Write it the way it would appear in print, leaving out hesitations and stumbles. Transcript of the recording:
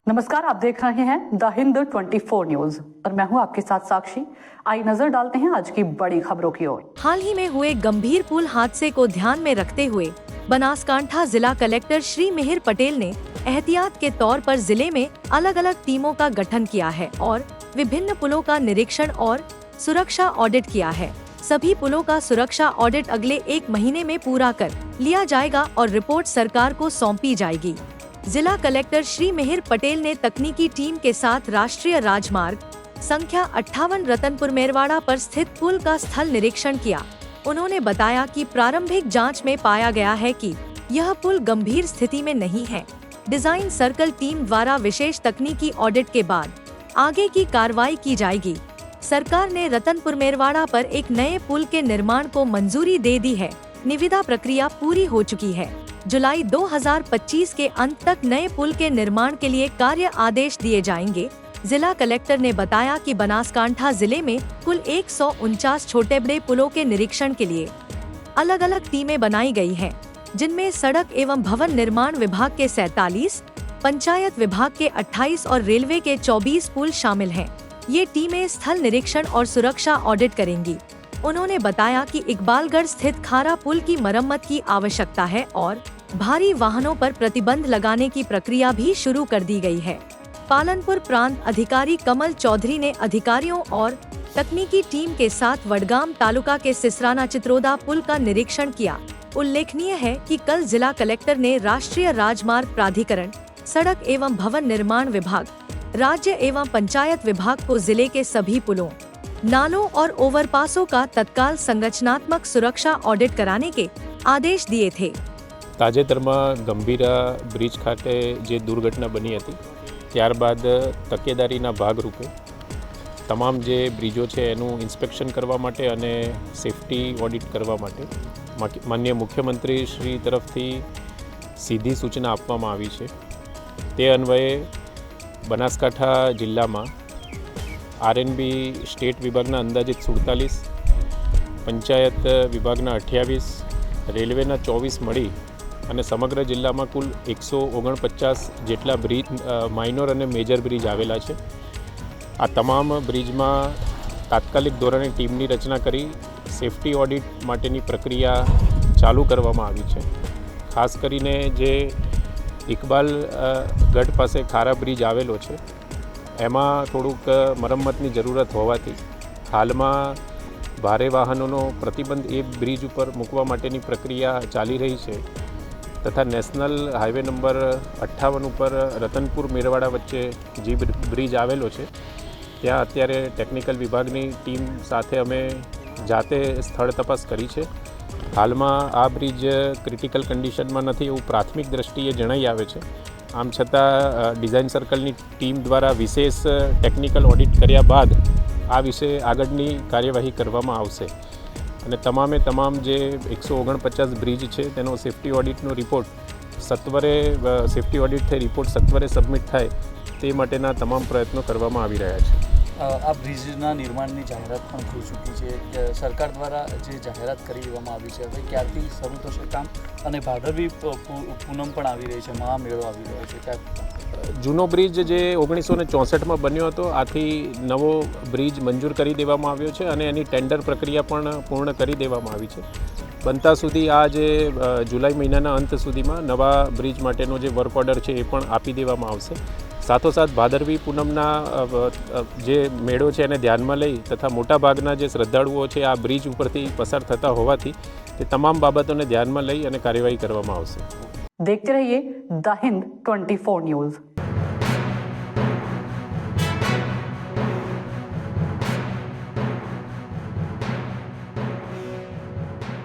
नमस्कार, आप देख रहे हैं द हिंद 24 न्यूज और मैं हूं आपके साथ साक्षी। आइए नजर डालते हैं आज की बड़ी खबरों की ओर। हाल ही में हुए गंभीर पुल हादसे को ध्यान में रखते हुए बनासकांठा जिला कलेक्टर श्री मिहिर पटेल ने एहतियात के तौर पर जिले में अलग अलग टीमों का गठन किया है और विभिन्न पुलों का निरीक्षण और सुरक्षा ऑडिट किया है। सभी पुलों का सुरक्षा ऑडिट अगले 1 महीने में पूरा कर लिया जाएगा और रिपोर्ट सरकार को सौंपी जाएगी। जिला कलेक्टर श्री मिहिर पटेल ने तकनीकी टीम के साथ राष्ट्रीय राजमार्ग संख्या 58 रतनपुर मेरवाड़ा पर स्थित पुल का स्थल निरीक्षण किया। उन्होंने बताया कि प्रारंभिक जांच में पाया गया है कि यह पुल गंभीर स्थिति में नहीं है। डिजाइन सर्कल टीम द्वारा विशेष तकनीकी ऑडिट के बाद आगे की कार्रवाई की जाएगी। सरकार ने रतनपुर मेरवाड़ा पर एक नए पुल के निर्माण को मंजूरी दे दी है। निविदा प्रक्रिया पूरी हो चुकी है। जुलाई 2025 के अंत तक नए पुल के निर्माण के लिए कार्य आदेश दिए जाएंगे। जिला कलेक्टर ने बताया कि बनासकांठा जिले में कुल 149 छोटे बड़े पुलों के निरीक्षण के लिए अलग अलग टीमें बनाई गई हैं, जिनमें सड़क एवं भवन निर्माण विभाग के 47, पंचायत विभाग के 28 और रेलवे के 24 पुल शामिल हैं। ये टीमें स्थल निरीक्षण और सुरक्षा ऑडिट करेंगी। उन्होंने बताया कि इकबालगढ़ स्थित खारा पुल की मरम्मत की आवश्यकता है और भारी वाहनों पर प्रतिबंध लगाने की प्रक्रिया भी शुरू कर दी गई है। पालनपुर प्रांत अधिकारी कमल चौधरी ने अधिकारियों और तकनीकी टीम के साथ वडगाम तालुका के सिसराना चित्रोदा पुल का निरीक्षण किया। उल्लेखनीय है कि कल जिला कलेक्टर ने राष्ट्रीय राजमार्ग प्राधिकरण, सड़क एवं भवन निर्माण विभाग, राज्य एवं पंचायत विभाग को जिले के सभी पुलों, नालों और ओवरपासों का तत्काल संरचनात्मक सुरक्षा ऑडिट कराने के आदेश दिए थे। તાજેતરમાં ગંભીરા બ્રિજ ખાતે જે દુર્ઘટના બની હતી ત્યારબાદ તકેદારીના ભાગરૂપે તમામ જે બ્રિજો છે એનું ઇન્સ્પેક્શન કરવા માટે અને સેફટી ઓડિટ કરવા માટે માનનીય મુખ્યમંત્રી શ્રી તરફથી સીધી સૂચના આપવામાં આવી છે। તે અન્વયે બનાસકાંઠા જિલ્લામાં આરએનબી સ્ટેટ વિભાગના અંદાજિત 47, પંચાયત વિભાગના 28, રેલવેના 24 મળી અને સમગ્ર જિલ્લામાં કુલ 149 જેટલા બ્રિજ, માઇનોર અને મેજર બ્રિજ આવેલા છે। આ તમામ બ્રિજમાં તાત્કાલિક ધોરણે ટીમની રચના કરી સેફટી ઓડિટ માટેની પ્રક્રિયા ચાલુ કરવામાં આવી છે। ખાસ કરીને જે ઇકબાલગઢ પાસે ખારા બ્રિજ આવેલો છે એમાં થોડુંક મરમ્મતની જરૂરત હોવાથી હાલમાં ભારે વાહનોનો પ્રતિબંધ એ બ્રિજ ઉપર મૂકવા માટેની પ્રક્રિયા ચાલી રહી છે તથા નેશનલ હાઈવે નંબર 58 ઉપર રતનપુર મેરવાડા વચ્ચે જે બ્રિજ આવેલો છે ત્યાં અત્યારે ટેકનિકલ વિભાગની ટીમ સાથે અમે જાતે સ્થળ તપાસ કરી છે। હાલમાં આ બ્રિજ ક્રિટિકલ કન્ડિશનમાં નથી એવું પ્રાથમિક દ્રષ્ટિએ જણાઈ આવે છે। આમ છતાં ડિઝાઇન સર્કલની ટીમ દ્વારા વિશેષ ટેકનિકલ ઓડિટ કર્યા બાદ આ વિશે આગળની કાર્યવાહી કરવામાં આવશે અને તમામે તમામ જે 149 બ્રિજ છે તેનો સેફટી ઓડિટનો રિપોર્ટ સત્વરે રિપોર્ટ સત્વરે સબમિટ થાય તે માટેના તમામ પ્રયત્નો કરવામાં આવી રહ્યા છે। આ બ્રિજના નિર્માણની જાહેરાત પણ થઈ ચૂકી છે। સરકાર દ્વારા જે જાહેરાત કરી દેવામાં આવી છે, હવે ક્યારથી શરૂ થશે કામ અને ભાદરવી પૂનમ પણ આવી રહી છે, મહામેળો આવી રહ્યો છે, ક્યાં જૂનો બ્રિજ જે 1964માં બન્યો હતો આથી નવો બ્રિજ મંજૂર કરી દેવામાં આવ્યો છે અને એની ટેન્ડર પ્રક્રિયા પણ પૂર્ણ કરી દેવામાં આવી છે। બનતા સુધી આ જે જુલાઈ મહિનાના અંત સુધીમાં નવા બ્રિજ માટેનો જે વર્ક ઓર્ડર છે એ પણ આપી દેવામાં આવશે। સાથોસાથ ભાદરવી પૂનમના જે મેળો છે એને ધ્યાનમાં લઈ તથા મોટાભાગના જે શ્રદ્ધાળુઓ છે આ બ્રિજ ઉપરથી પસાર થતા હોવાથી તે તમામ બાબતોને ધ્યાનમાં લઈ અને કાર્યવાહી કરવામાં આવશે। देखते रहिए द हिंद 24 न्यूज।